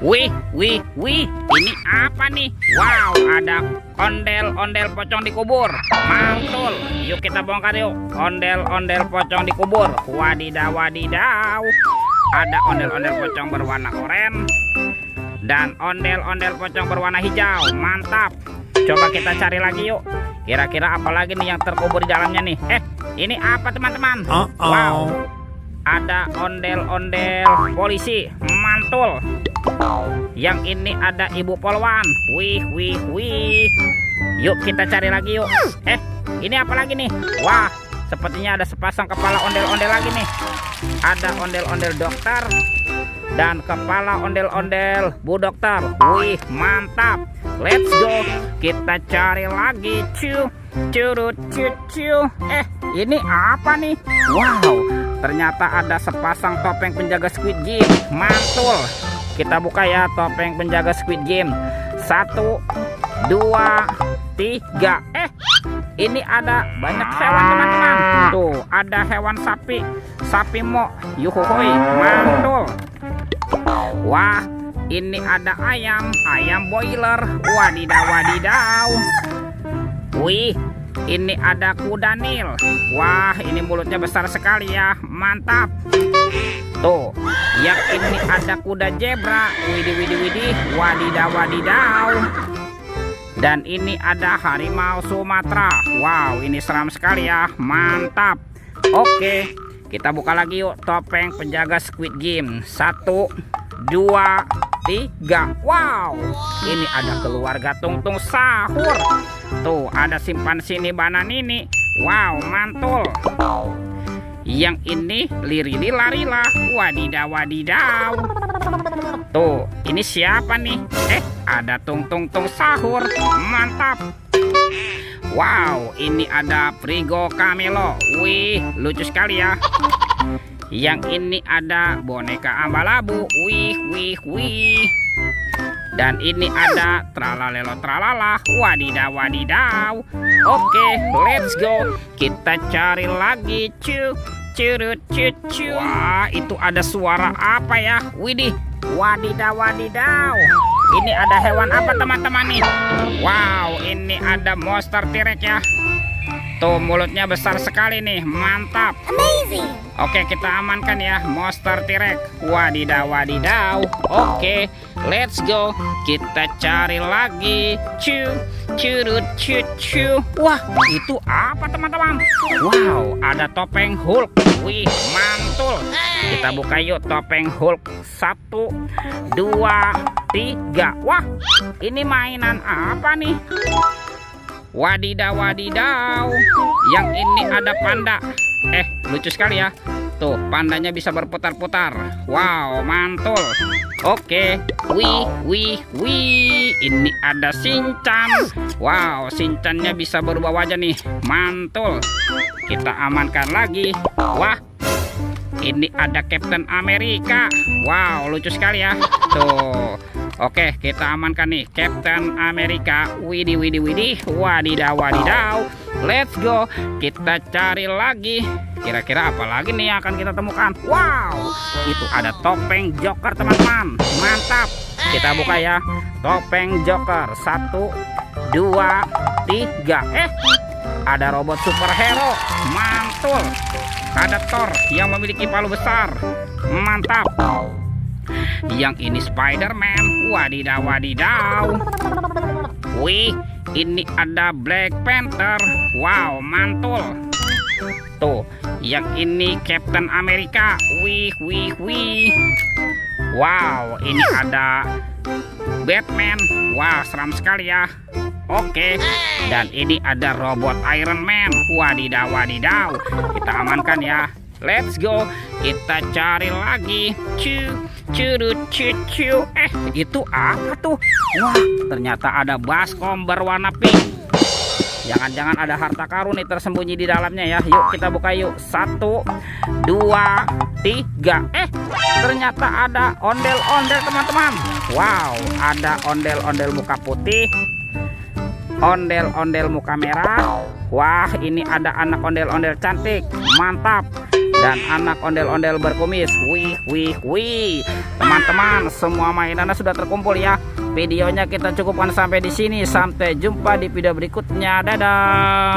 Wih, ini apa nih? Wow, ada ondel-ondel pocong di kubur. Mantul. Yuk kita bongkar yuk. Ondel-ondel pocong di kubur. Wadidaw. Ada ondel-ondel pocong berwarna oranye dan ondel-ondel pocong berwarna hijau. Mantap. Coba kita cari lagi yuk. Kira-kira apa lagi nih yang terkubur di dalamnya nih? Ini apa teman-teman? Wow. Ada ondel-ondel polisi. Mantul. Yang ini ada ibu polwan. Wih. Yuk kita cari lagi yuk. Ini apa lagi nih? Wah, sepertinya ada sepasang kepala ondel-ondel lagi nih. Ada ondel-ondel dokter dan kepala ondel-ondel bu dokter. Wih, mantap. Let's go. Kita cari lagi. Ini apa nih? Wow, ternyata ada sepasang topeng penjaga Squid Game. Mantul. Kita buka ya topeng penjaga Squid Game. 1, 2, 3. Ini ada banyak hewan teman-teman. Tuh, ada hewan sapi mo. Yuhuhoi, mantul. Wah, ini ada ayam boiler. Wadidaw. Wih, ini ada kuda Nil. Wah, ini mulutnya besar sekali ya. Mantap. Tuh, yang ini ada kuda zebra. Widih. Wadidaw. Dan ini ada harimau Sumatera. Wow, ini seram sekali ya. Mantap. Oke, kita buka lagi yuk topeng penjaga Squid Game. 1, 2, 3. Wow, ini ada keluarga Tungtung sahur. Tuh, ada simpan sini bananini. Wow, mantul. Yang ini lirili larila. Wadidaw. Tuh, ini siapa nih? Ada Tungtung sahur. Mantap. Wow, ini ada Frigo Camelo. Wih, lucu sekali ya. Yang ini ada boneka Ambalabu. Wih. Dan ini ada tralalelo tralala. Wadidaw. Oke, let's go. Kita cari lagi. Wah, itu ada suara apa ya? Widih. Wadidaw. Ini ada hewan apa teman-teman nih? Wow, ini ada monster T-Rex ya. Tuh, mulutnya besar sekali nih. Mantap. Amazing. Oke, kita amankan ya monster T-Rex. Wadidaw. Oke, let's go. Kita cari lagi. Wah, itu apa teman-teman? Wow, ada topeng Hulk. Wih, mantul. Kita buka yuk topeng Hulk. 1, 2, 3. Wah, ini mainan apa nih? Wadidaw. Yang ini ada panda. Lucu sekali ya. Tuh, pandanya bisa berputar-putar. Wow, mantul. Oke. Wih. Ini ada Shinchan. Wow, Shinchannya bisa berubah wajah nih. Mantul. Kita amankan lagi. Wah, ini ada Captain America. Wow, lucu sekali ya. Tuh. Oke, kita amankan nih Captain America. Widih. Wadidaw. Let's go. Kita cari lagi. Kira-kira apa lagi nih yang akan kita temukan? Wow, itu ada topeng Joker teman-teman. Mantap. Kita buka ya topeng Joker. 1, 2, 3. Ada robot superhero. Mantul. Ada Thor yang memiliki palu besar. Mantap. Yang ini Spider-Man. Wadidaw. Wih, ini ada Black Panther. Wow, mantul. Tuh, yang ini Captain America. Wih. Wow, ini ada Batman. Wah, seram sekali ya. Oke, dan ini ada robot Iron Man. Wadidaw. Kita amankan ya. Let's go. Kita cari lagi. Itu apa tuh? Wah, ternyata ada baskom berwarna pink. Jangan-jangan ada harta karun nih tersembunyi di dalamnya ya. Yuk kita buka yuk. 1, 2, 3. Ternyata ada ondel-ondel teman-teman. Wow, ada ondel-ondel muka putih, ondel-ondel muka merah. Wah, ini ada anak ondel-ondel cantik. Mantap. dan anak ondel-ondel berkumis. Wih, wih, wih. Teman-teman, semua mainannya sudah terkumpul ya. Videonya kita cukupkan sampai di sini. Sampai jumpa di video berikutnya. Dadah.